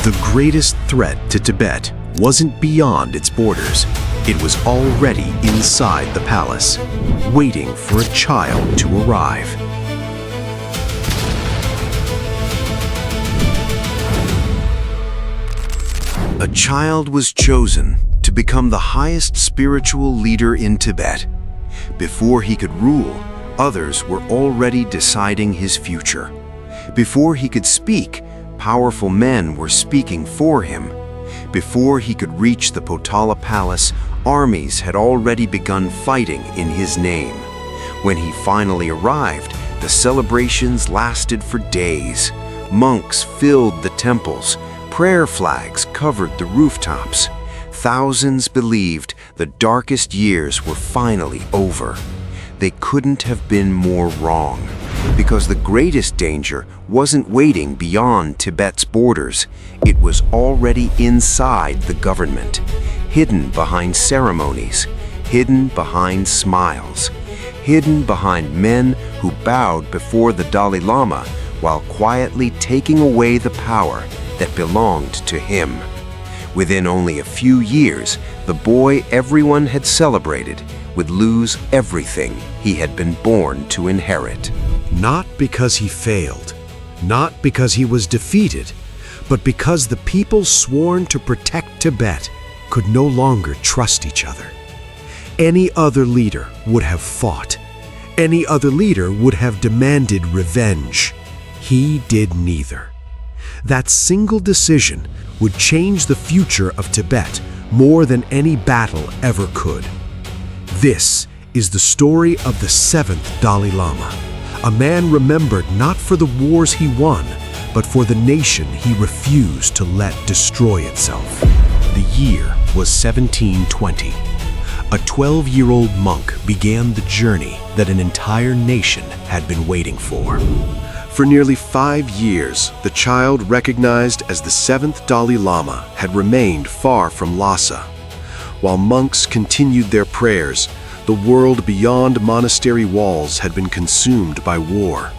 The greatest threat to Tibet wasn't beyond its borders. It was already inside the palace, waiting for a child to arrive. A child was chosen to become the highest spiritual leader in Tibet. Before he could rule, others were already deciding his future. Before he could speak, powerful men were speaking for him. Before he could reach the Potala Palace, armies had already begun fighting in his name. When he finally arrived, the celebrations lasted for days. Monks filled the temples. Prayer flags covered the rooftops. Thousands believed the darkest years were finally over. They couldn't have been more wrong, because the greatest danger wasn't waiting beyond Tibet's borders. It was already inside the government, hidden behind ceremonies, hidden behind smiles, hidden behind men who bowed before the Dalai Lama while quietly taking away the power that belonged to him. Within only a few years, the boy everyone had celebrated would lose everything he had been born to inherit. Not because he failed, not because he was defeated, but because the people sworn to protect Tibet could no longer trust each other. Any other leader would have fought. Any other leader would have demanded revenge. He did neither. That single decision would change the future of Tibet more than any battle ever could. This is the story of the seventh Dalai Lama, a man remembered not for the wars he won, but for the nation he refused to let destroy itself. The year was 1720. A 12-year-old monk began the journey that an entire nation had been waiting for. For nearly 5 years, the child recognized as the seventh Dalai Lama had remained far from Lhasa. While monks continued their prayers, the world beyond monastery walls had been consumed by war.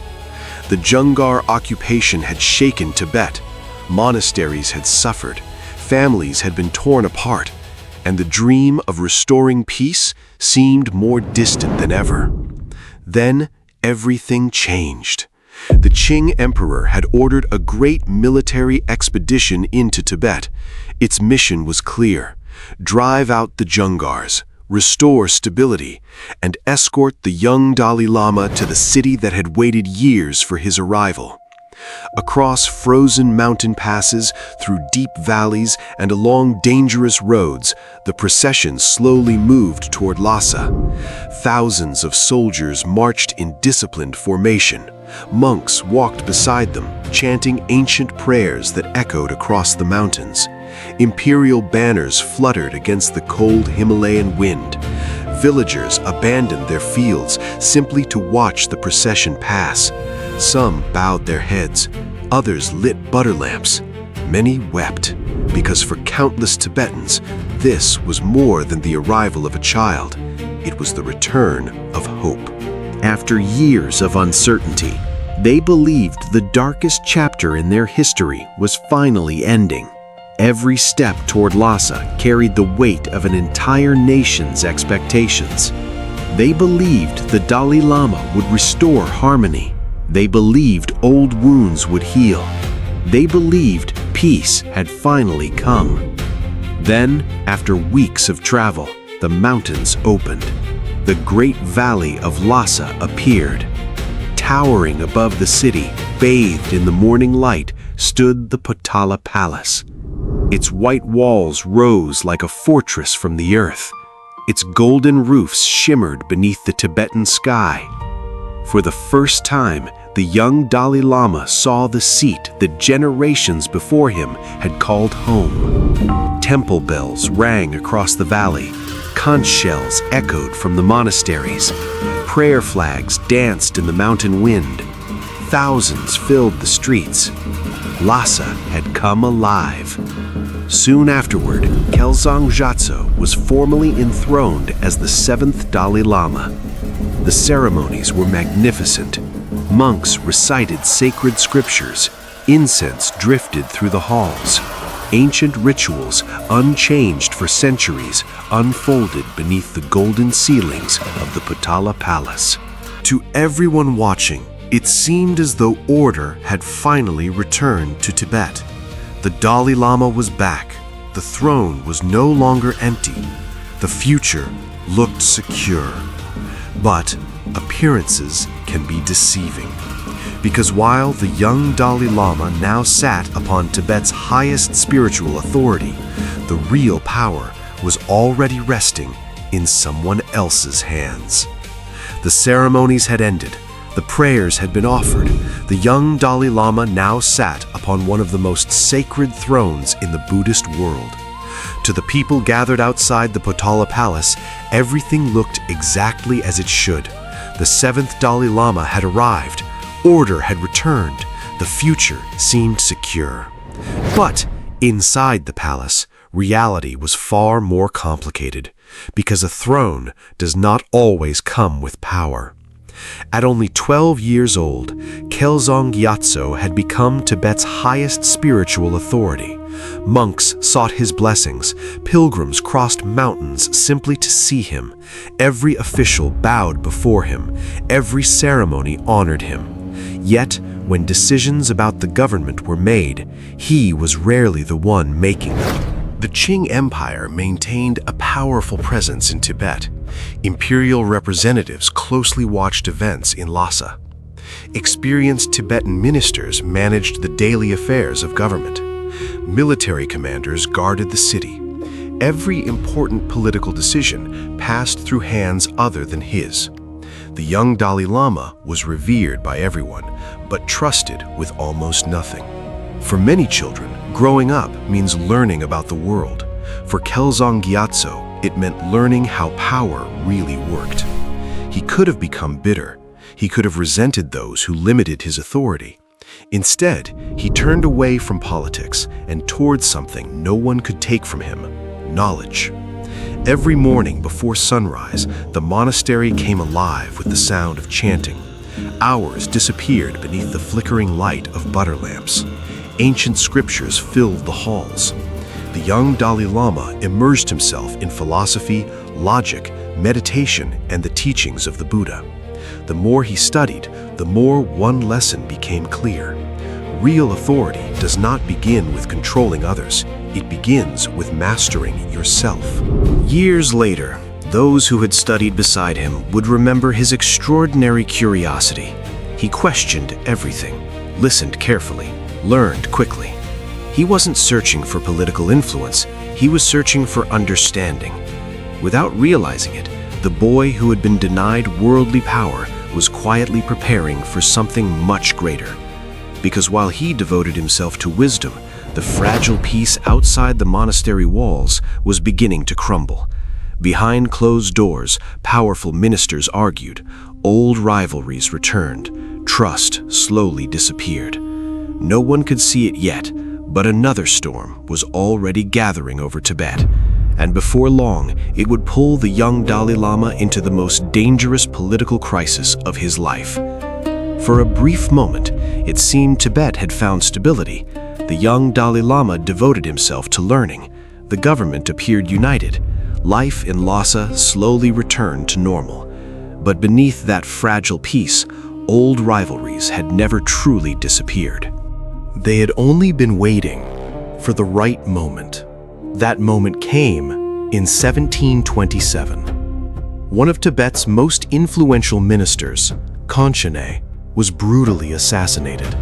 The Jungar occupation had shaken Tibet. Monasteries had suffered, families had been torn apart, and the dream of restoring peace seemed more distant than ever. Then everything changed. The Qing emperor had ordered a great military expedition into Tibet. Its mission was clear: drive out the Jungars, restore stability, and escort the young Dalai Lama to the city that had waited years for his arrival. Across frozen mountain passes, through deep valleys, and along dangerous roads, the procession slowly moved toward Lhasa. Thousands of soldiers marched in disciplined formation. Monks walked beside them, chanting ancient prayers that echoed across the mountains. Imperial banners fluttered against the cold Himalayan wind. Villagers abandoned their fields simply to watch the procession pass. Some bowed their heads, others lit butter lamps. Many wept, because for countless Tibetans, this was more than the arrival of a child. It was the return of hope. After years of uncertainty, they believed the darkest chapter in their history was finally ending. Every step toward Lhasa carried the weight of an entire nation's expectations. They believed the Dalai Lama would restore harmony. They believed old wounds would heal. They believed peace had finally come. Then, after weeks of travel, the mountains opened. The great valley of Lhasa appeared. Towering above the city, bathed in the morning light, stood the Potala Palace. Its white walls rose like a fortress from the earth. Its golden roofs shimmered beneath the Tibetan sky. For the first time, the young Dalai Lama saw the seat that generations before him had called home. Temple bells rang across the valley. Conch shells echoed from the monasteries. Prayer flags danced in the mountain wind. Thousands filled the streets. Lhasa had come alive. Soon afterward, Kelzang Gyatso was formally enthroned as the seventh Dalai Lama. The ceremonies were magnificent. Monks recited sacred scriptures. Incense drifted through the halls. Ancient rituals, unchanged for centuries, unfolded beneath the golden ceilings of the Potala Palace. To everyone watching, it seemed as though order had finally returned to Tibet. The Dalai Lama was back. The throne was no longer empty. The future looked secure. But appearances can be deceiving. Because while the young Dalai Lama now sat upon Tibet's highest spiritual authority, the real power was already resting in someone else's hands. The ceremonies had ended. The prayers had been offered. The young Dalai Lama now sat upon one of the most sacred thrones in the Buddhist world. To the people gathered outside the Potala Palace, everything looked exactly as it should. The seventh Dalai Lama had arrived. Order had returned. The future seemed secure. But inside the palace, reality was far more complicated, because a throne does not always come with power. At only 12 years old, Kelzang Gyatso had become Tibet's highest spiritual authority. Monks sought his blessings. Pilgrims crossed mountains simply to see him. Every official bowed before him. Every ceremony honored him. Yet, when decisions about the government were made, he was rarely the one making them. The Qing Empire maintained a powerful presence in Tibet. Imperial representatives closely watched events in Lhasa. Experienced Tibetan ministers managed the daily affairs of government. Military commanders guarded the city. Every important political decision passed through hands other than his. The young Dalai Lama was revered by everyone, but trusted with almost nothing. For many children, growing up means learning about the world. For Kelzang Gyatso, it meant learning how power really worked. He could have become bitter. He could have resented those who limited his authority. Instead, he turned away from politics and towards something no one could take from him: knowledge. Every morning before sunrise, the monastery came alive with the sound of chanting. Hours disappeared beneath the flickering light of butter lamps. Ancient scriptures filled the halls. The young Dalai Lama immersed himself in philosophy, logic, meditation, and the teachings of the Buddha. The more he studied, the more one lesson became clear. Real authority does not begin with controlling others. It begins with mastering yourself. Years later, those who had studied beside him would remember his extraordinary curiosity. He questioned everything, listened carefully, learned quickly. He wasn't searching for political influence, he was searching for understanding. Without realizing it, the boy who had been denied worldly power was quietly preparing for something much greater. Because while he devoted himself to wisdom, the fragile peace outside the monastery walls was beginning to crumble. Behind closed doors, powerful ministers argued. Old rivalries returned. Trust slowly disappeared. No one could see it yet, but another storm was already gathering over Tibet. And before long, it would pull the young Dalai Lama into the most dangerous political crisis of his life. For a brief moment, it seemed Tibet had found stability. The young Dalai Lama devoted himself to learning. The government appeared united. Life in Lhasa slowly returned to normal. But beneath that fragile peace, old rivalries had never truly disappeared. They had only been waiting for the right moment. That moment came in 1727. One of Tibet's most influential ministers, Khanchane, was brutally assassinated.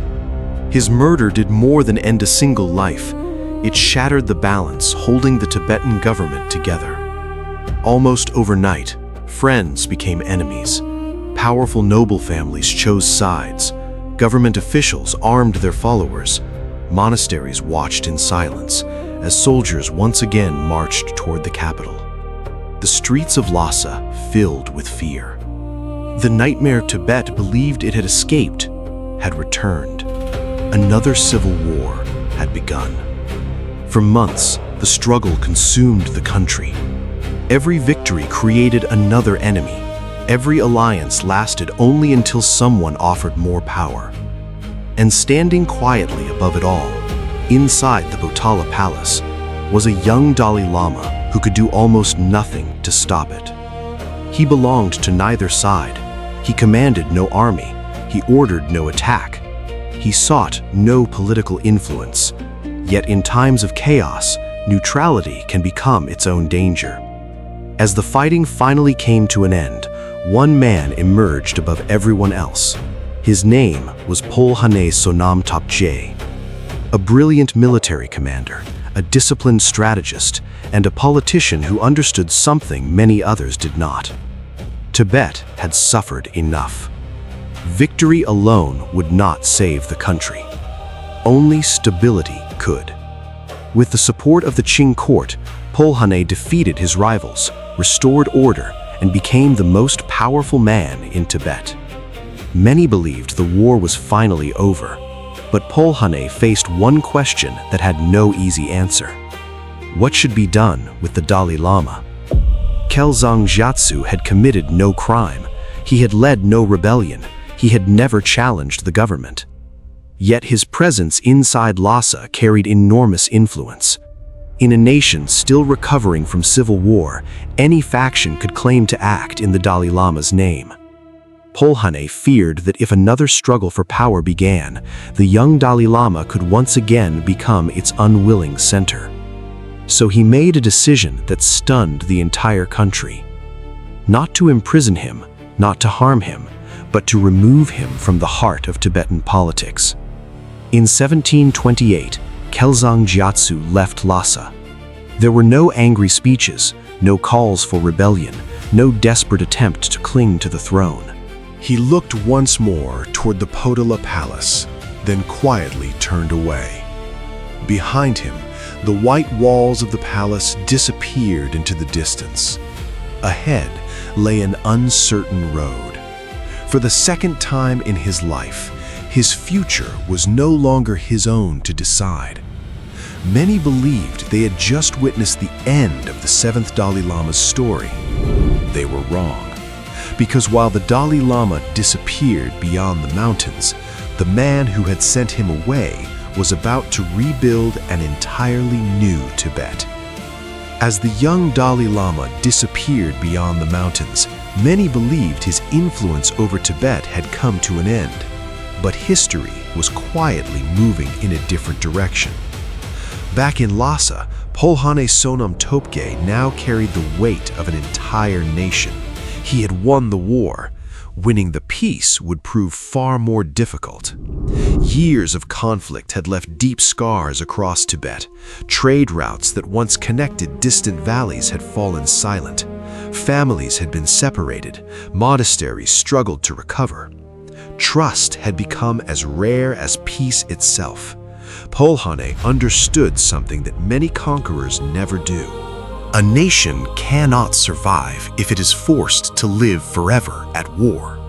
His murder did more than end a single life. It shattered the balance holding the Tibetan government together. Almost overnight, friends became enemies. Powerful noble families chose sides. Government officials armed their followers. Monasteries watched in silence as soldiers once again marched toward the capital. The streets of Lhasa filled with fear. The nightmare Tibet believed it had escaped had returned. Another civil war had begun. For months, the struggle consumed the country. Every victory created another enemy. Every alliance lasted only until someone offered more power. And standing quietly above it all, inside the Potala Palace, was a young Dalai Lama who could do almost nothing to stop it. He belonged to neither side. He commanded no army. He ordered no attack. He sought no political influence. Yet in times of chaos, neutrality can become its own danger. As the fighting finally came to an end, one man emerged above everyone else. His name was Polhane Sonam Topje, a brilliant military commander, a disciplined strategist, and a politician who understood something many others did not. Tibet had suffered enough. Victory alone would not save the country. Only stability could. With the support of the Qing court, Polhane defeated his rivals, restored order, and became the most powerful man in Tibet. Many believed the war was finally over, but Polhane faced one question that had no easy answer. What should be done with the Dalai Lama? Kelzang Gyatso had committed no crime. He had led no rebellion. He had never challenged the government. Yet his presence inside Lhasa carried enormous influence. In a nation still recovering from civil war, any faction could claim to act in the Dalai Lama's name. Polhane feared that if another struggle for power began, the young Dalai Lama could once again become its unwilling center. So he made a decision that stunned the entire country. Not to imprison him, not to harm him, but to remove him from the heart of Tibetan politics. In 1728, Kelzang Gyatso left Lhasa. There were no angry speeches, no calls for rebellion, no desperate attempt to cling to the throne. He looked once more toward the Potala Palace, then quietly turned away. Behind him, the white walls of the palace disappeared into the distance. Ahead lay an uncertain road. For the second time in his life, his future was no longer his own to decide. Many believed they had just witnessed the end of the Seventh Dalai Lama's story. They were wrong, because while the Dalai Lama disappeared beyond the mountains, the man who had sent him away was about to rebuild an entirely new Tibet. As the young Dalai Lama disappeared beyond the mountains, many believed his influence over Tibet had come to an end. But history was quietly moving in a different direction. Back in Lhasa, Polhane Sonam Topje now carried the weight of an entire nation. He had won the war. Winning the peace would prove far more difficult. Years of conflict had left deep scars across Tibet. Trade routes that once connected distant valleys had fallen silent. Families had been separated. Monasteries struggled to recover. Trust had become as rare as peace itself. Polhane understood something that many conquerors never do. A nation cannot survive if it is forced to live forever at war.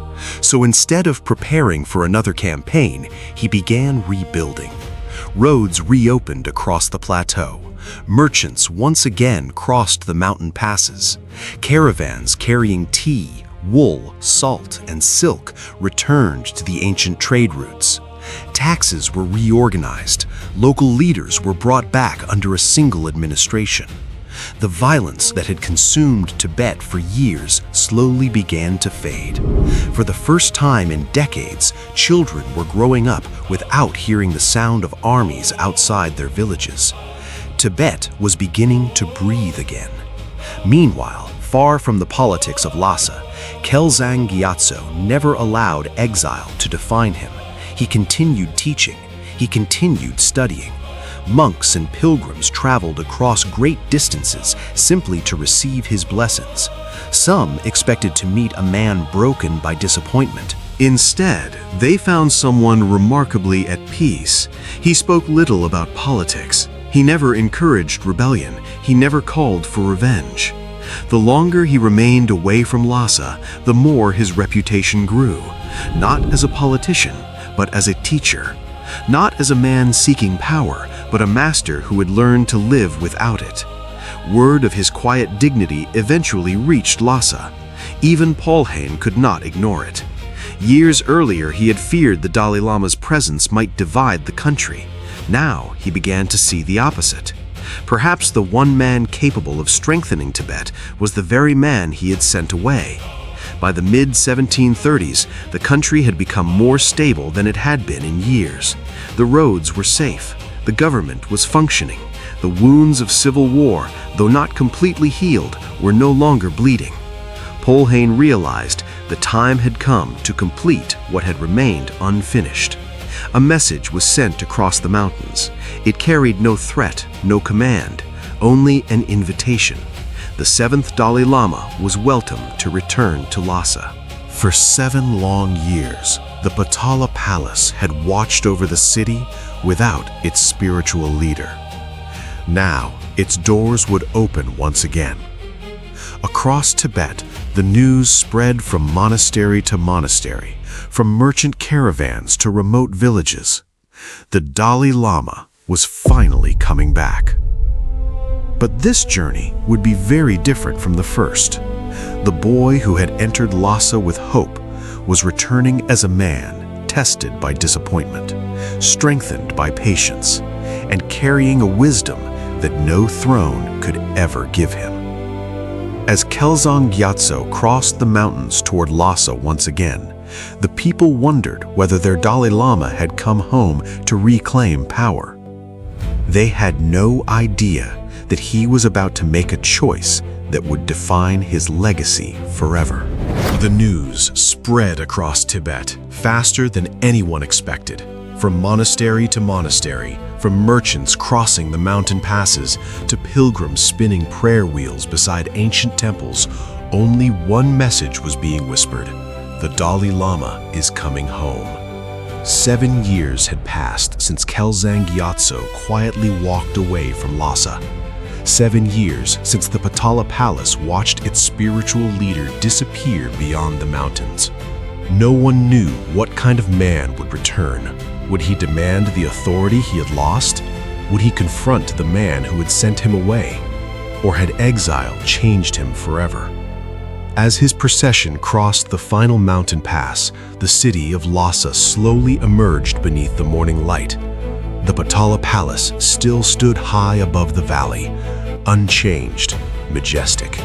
So instead of preparing for another campaign, he began rebuilding. Roads reopened across the plateau. Merchants once again crossed the mountain passes. Caravans carrying tea, wool, salt, and silk returned to the ancient trade routes. Taxes were reorganized. Local leaders were brought back under a single administration. The violence that had consumed Tibet for years slowly began to fade. For the first time in decades, children were growing up without hearing the sound of armies outside their villages. Tibet was beginning to breathe again. Meanwhile, far from the politics of Lhasa, Kelzang Gyatso never allowed exile to define him. He continued teaching. He continued studying. Monks and pilgrims traveled across great distances simply to receive his blessings. Some expected to meet a man broken by disappointment. Instead, they found someone remarkably at peace. He spoke little about politics. He never encouraged rebellion. He never called for revenge. The longer he remained away from Lhasa, the more his reputation grew, not as a politician, but as a teacher. Not as a man seeking power, but a master who had learned to live without it. Word of his quiet dignity eventually reached Lhasa. Even Polhane could not ignore it. Years earlier, he had feared the Dalai Lama's presence might divide the country. Now, he began to see the opposite. Perhaps the one man capable of strengthening Tibet was the very man he had sent away. By the mid-1730s, the country had become more stable than it had been in years. The roads were safe. The government was functioning. The wounds of civil war, though not completely healed, were no longer bleeding. Polhain realized the time had come to complete what had remained unfinished. A message was sent across the mountains. It carried no threat, no command, only an invitation. The seventh Dalai Lama was welcome to return to Lhasa. For 7 long years, the Potala Palace had watched over the city without its spiritual leader. Now, its doors would open once again. Across Tibet, the news spread from monastery to monastery, from merchant caravans to remote villages. The Dalai Lama was finally coming back. But this journey would be very different from the first. The boy who had entered Lhasa with hope was returning as a man tested by disappointment, strengthened by patience, and carrying a wisdom that no throne could ever give him. As Kelzang Gyatso crossed the mountains toward Lhasa once again, the people wondered whether their Dalai Lama had come home to reclaim power. They had no idea that he was about to make a choice that would define his legacy forever. The news spread across Tibet faster than anyone expected. From monastery to monastery, from merchants crossing the mountain passes to pilgrims spinning prayer wheels beside ancient temples, only one message was being whispered: the Dalai Lama is coming home. 7 years had passed since Kelzang Gyatso quietly walked away from Lhasa. 7 years since the Potala Palace watched its spiritual leader disappear beyond the mountains. No one knew what kind of man would return. Would he demand the authority he had lost? Would he confront the man who had sent him away? Or had exile changed him forever? As his procession crossed the final mountain pass, the city of Lhasa slowly emerged beneath the morning light. The Potala Palace still stood high above the valley, unchanged, majestic,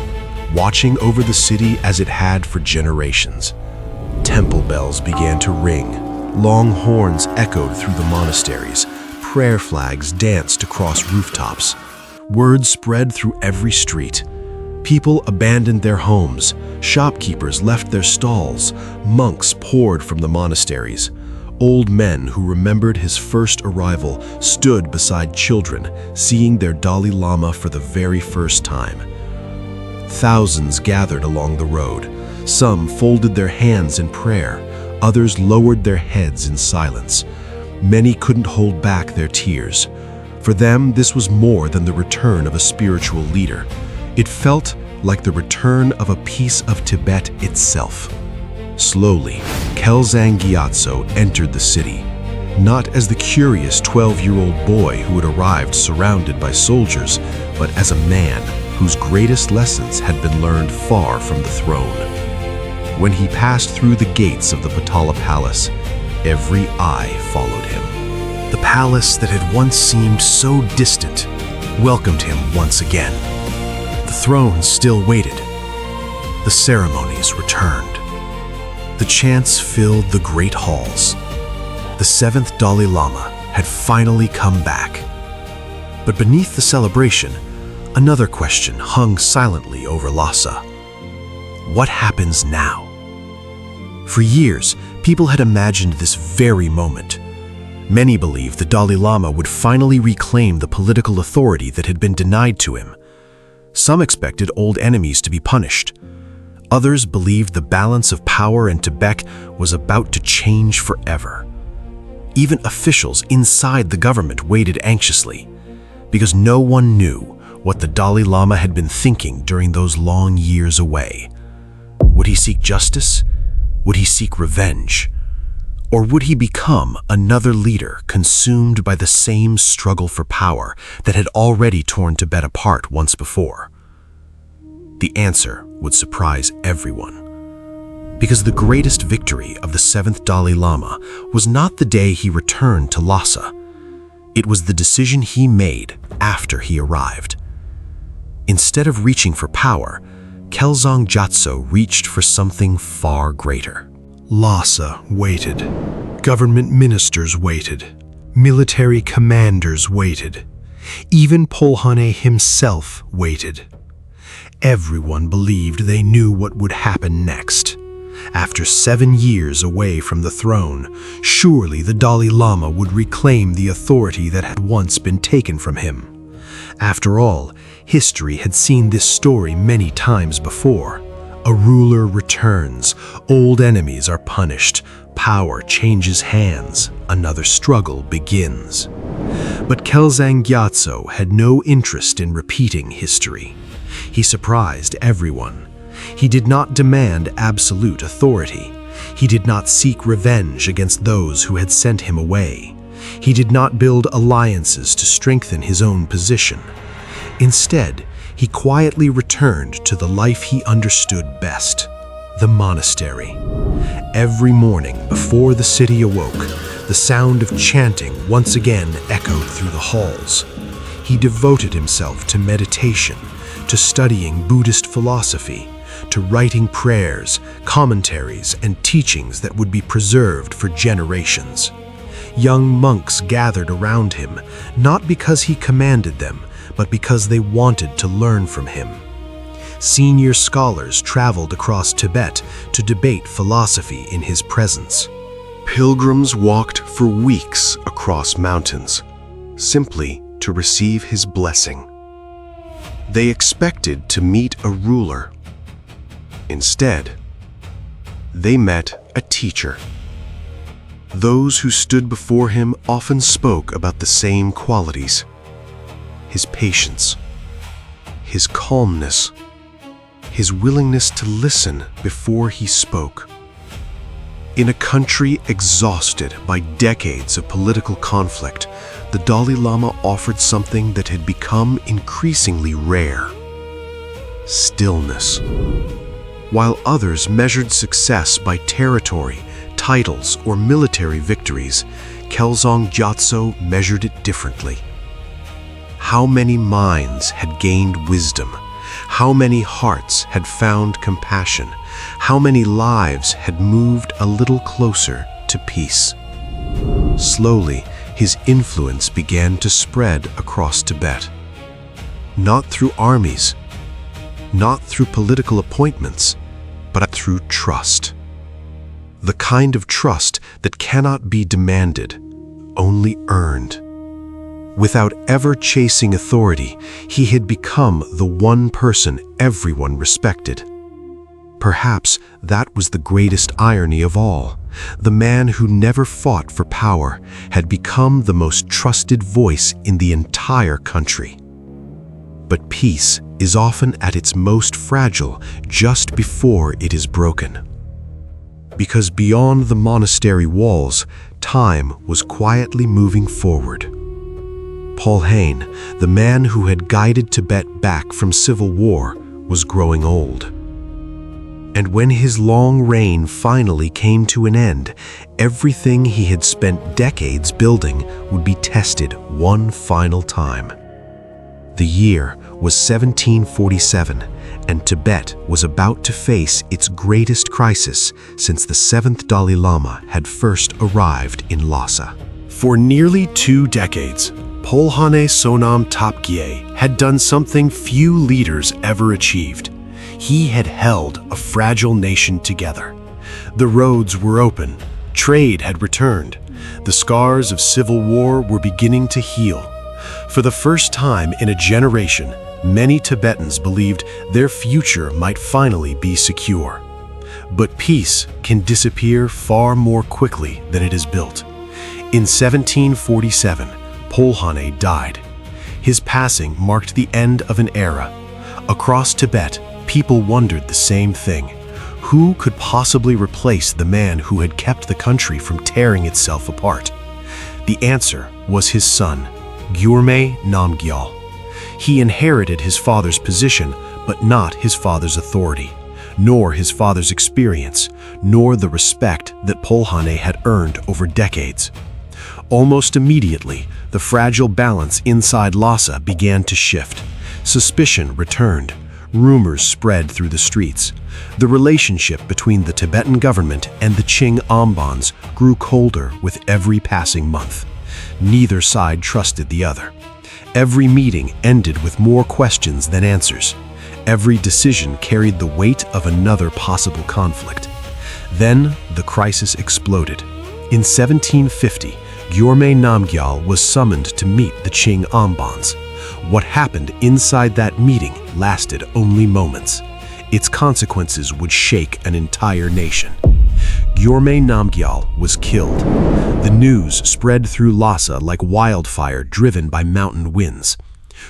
watching over the city as it had for generations. Temple bells began to ring. Long horns echoed through the monasteries. Prayer flags danced across rooftops. Word spread through every street. People abandoned their homes. Shopkeepers left their stalls. Monks poured from the monasteries. Old men who remembered his first arrival stood beside children, seeing their Dalai Lama for the very first time. Thousands gathered along the road. Some folded their hands in prayer. Others lowered their heads in silence. Many couldn't hold back their tears. For them, this was more than the return of a spiritual leader. It felt like the return of a piece of Tibet itself. Slowly, Kelzang Gyatso entered the city, not as the curious 12-year-old boy who had arrived surrounded by soldiers, but as a man whose greatest lessons had been learned far from the throne. When he passed through the gates of the Potala Palace, every eye followed him. The palace that had once seemed so distant welcomed him once again. The throne still waited. The ceremonies returned. The chants filled the great halls. The seventh Dalai Lama had finally come back. But beneath the celebration, another question hung silently over Lhasa. What happens now? For years, people had imagined this very moment. Many believed the Dalai Lama would finally reclaim the political authority that had been denied to him. Some expected old enemies to be punished. Others believed the balance of power in Tibet was about to change forever. Even officials inside the government waited anxiously, because no one knew what the Dalai Lama had been thinking during those long years away. Would he seek justice? Would he seek revenge? Or would he become another leader consumed by the same struggle for power that had already torn Tibet apart once before? The answer would surprise everyone. Because the greatest victory of the seventh Dalai Lama was not the day he returned to Lhasa. It was the decision he made after he arrived. Instead of reaching for power, Kelzang Gyatso reached for something far greater. Lhasa waited. Government ministers waited. Military commanders waited. Even Polhane himself waited. Everyone believed they knew what would happen next. After 7 years away from the throne, surely the Dalai Lama would reclaim the authority that had once been taken from him. After all, history had seen this story many times before. A ruler returns, old enemies are punished, power changes hands, another struggle begins. But Kelzang Gyatso had no interest in repeating history. He surprised everyone. He did not demand absolute authority. He did not seek revenge against those who had sent him away. He did not build alliances to strengthen his own position. Instead, he quietly returned to the life he understood best, the monastery. Every morning before the city awoke, the sound of chanting once again echoed through the halls. He devoted himself to meditation, to studying Buddhist philosophy, to writing prayers, commentaries, and teachings that would be preserved for generations. Young monks gathered around him, not because he commanded them, but because they wanted to learn from him. Senior scholars traveled across Tibet to debate philosophy in his presence. Pilgrims walked for weeks across mountains, simply to receive his blessing. They expected to meet a ruler. Instead, they met a teacher. Those who stood before him often spoke about the same qualities: his patience, his calmness, his willingness to listen before he spoke. In a country exhausted by decades of political conflict, the Dalai Lama offered something that had become increasingly rare: stillness. While others measured success by territory, titles, or military victories, Kelzang Gyatso measured it differently. How many minds had gained wisdom? How many hearts had found compassion? How many lives had moved a little closer to peace? Slowly, his influence began to spread across Tibet. Not through armies, not through political appointments, but through trust. The kind of trust that cannot be demanded, only earned. Without ever chasing authority, he had become the one person everyone respected. Perhaps that was the greatest irony of all. The man who never fought for power had become the most trusted voice in the entire country. But peace is often at its most fragile just before it is broken. Because beyond the monastery walls, time was quietly moving forward. Polhane, the man who had guided Tibet back from civil war, was growing old. And when his long reign finally came to an end, everything he had spent decades building would be tested one final time. The year was 1747, and Tibet was about to face its greatest crisis since the seventh Dalai Lama had first arrived in Lhasa. For nearly 2 decades, Polhane Sonam Topgye had done something few leaders ever achieved. He had held a fragile nation together. The roads were open, trade had returned, the scars of civil war were beginning to heal. For the first time in a generation, many Tibetans believed their future might finally be secure. But peace can disappear far more quickly than it is built. In 1747, Polhane died. His passing marked the end of an era. Across Tibet, people wondered the same thing. Who could possibly replace the man who had kept the country from tearing itself apart? The answer was his son, Gyurme Namgyal. He inherited his father's position, but not his father's authority. nor his father's experience, nor the respect that Polhane had earned over decades. Almost immediately, the fragile balance inside Lhasa began to shift. Suspicion returned. Rumors spread through the streets. The relationship between the Tibetan government and the Qing ambans grew colder with every passing month. Neither side trusted the other. Every meeting ended with more questions than answers. Every decision carried the weight of another possible conflict. Then the crisis exploded. In 1750, Gyurme Namgyal was summoned to meet the Qing ambans. What happened inside that meeting lasted only moments. Its consequences would shake an entire nation. Gyurme Namgyal was killed. The news spread through Lhasa like wildfire driven by mountain winds.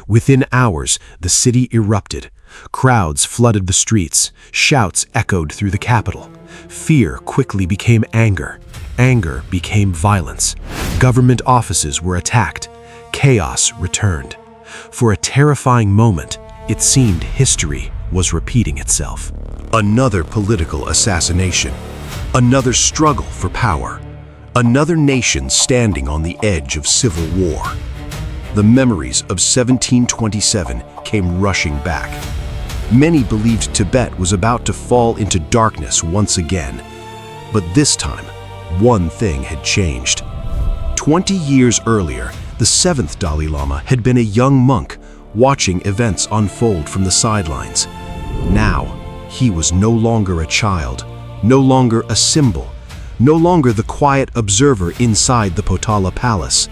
Within hours, the city erupted. Crowds flooded the streets. Shouts echoed through the capital. Fear quickly became anger. Anger became violence. Government offices were attacked. Chaos returned. For a terrifying moment, it seemed history was repeating itself. Another political assassination. Another struggle for power. Another nation standing on the edge of civil war. The memories of 1727 came rushing back. Many believed Tibet was about to fall into darkness once again. But this time, one thing had changed. 20 years earlier, the Seventh Dalai Lama had been a young monk watching events unfold from the sidelines. Now, he was no longer a child, no longer a symbol, no longer the quiet observer inside the Potala Palace.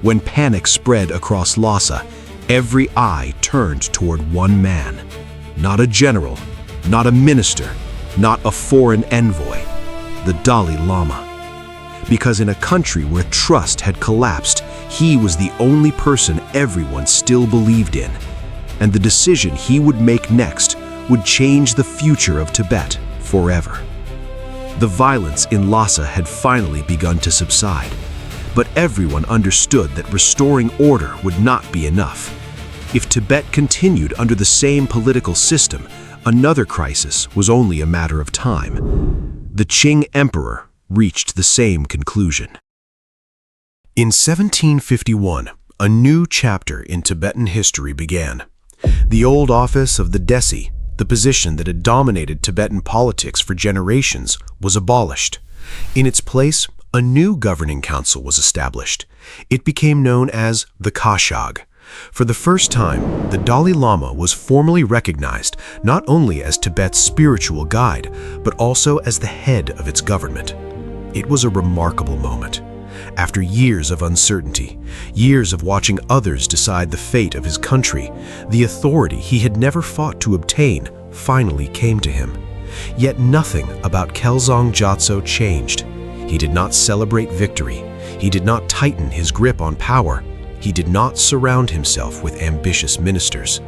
When panic spread across Lhasa, every eye turned toward one man. Not a general, not a minister, not a foreign envoy, the Dalai Lama. Because in a country where trust had collapsed, he was the only person everyone still believed in. And the decision he would make next would change the future of Tibet forever. The violence in Lhasa had finally begun to subside, but everyone understood that restoring order would not be enough. If Tibet continued under the same political system, another crisis was only a matter of time. The Qing emperor reached the same conclusion. In 1751, a new chapter in Tibetan history began. The old office of the Desi, the position that had dominated Tibetan politics for generations, was abolished. In its place, a new governing council was established. It became known as the Kashag. For the first time, the Dalai Lama was formally recognized not only as Tibet's spiritual guide, but also as the head of its government. It was a remarkable moment. After years of uncertainty, years of watching others decide the fate of his country, the authority he had never fought to obtain finally came to him. Yet nothing about Kelzang Gyatso changed. He did not celebrate victory. He did not tighten his grip on power. He did not surround himself with ambitious ministers.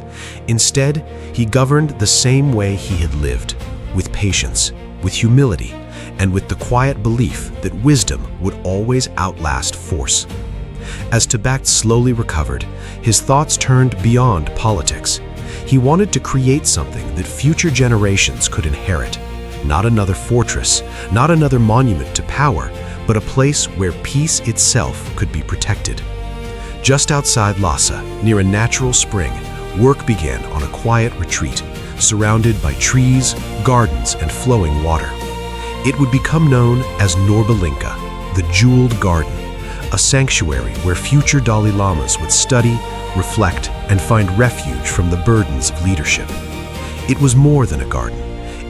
Instead, he governed the same way he had lived, with patience, with humility, and with the quiet belief that wisdom would always outlast force. As Tibet slowly recovered, his thoughts turned beyond politics. He wanted to create something that future generations could inherit. Not another fortress, not another monument to power, but a place where peace itself could be protected. Just outside Lhasa, near a natural spring, work began on a quiet retreat, surrounded by trees, gardens, and flowing water. It would become known as Norbalinka, the Jeweled Garden, a sanctuary where future Dalai Lamas would study, reflect, and find refuge from the burdens of leadership. It was more than a garden.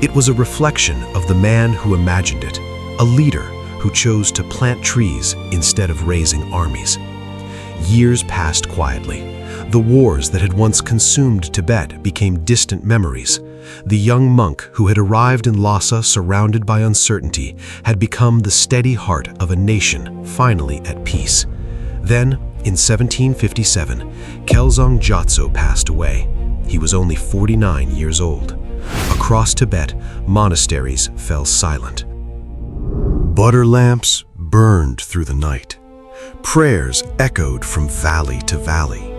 It was a reflection of the man who imagined it, a leader who chose to plant trees instead of raising armies. Years passed quietly. The wars that had once consumed Tibet became distant memories. The young monk who had arrived in Lhasa surrounded by uncertainty had become the steady heart of a nation finally at peace. Then, in 1757, Kelzang Gyatso passed away. He was only 49 years old. Across Tibet, monasteries fell silent. Butter lamps burned through the night. Prayers echoed from valley to valley.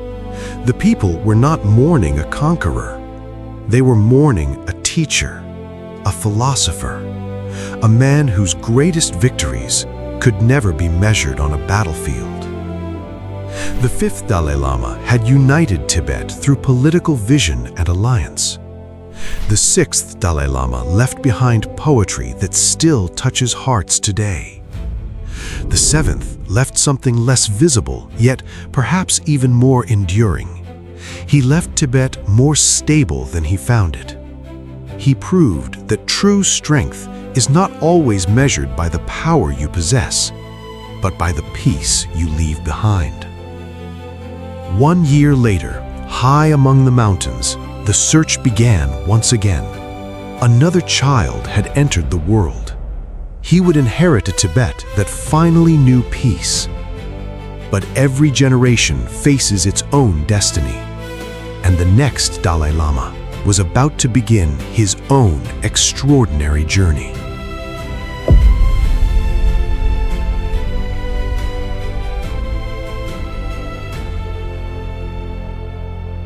The people were not mourning a conqueror. They were mourning a teacher, a philosopher, a man whose greatest victories could never be measured on a battlefield. The fifth Dalai Lama had united Tibet through political vision and alliance. The sixth Dalai Lama left behind poetry that still touches hearts today. The seventh left something less visible, yet perhaps even more enduring. He left Tibet more stable than he found it. He proved that true strength is not always measured by the power you possess, but by the peace you leave behind. 1 year later, high among the mountains, the search began once again. Another child had entered the world. He would inherit a Tibet that finally knew peace. But every generation faces its own destiny, and the next Dalai Lama was about to begin his own extraordinary journey.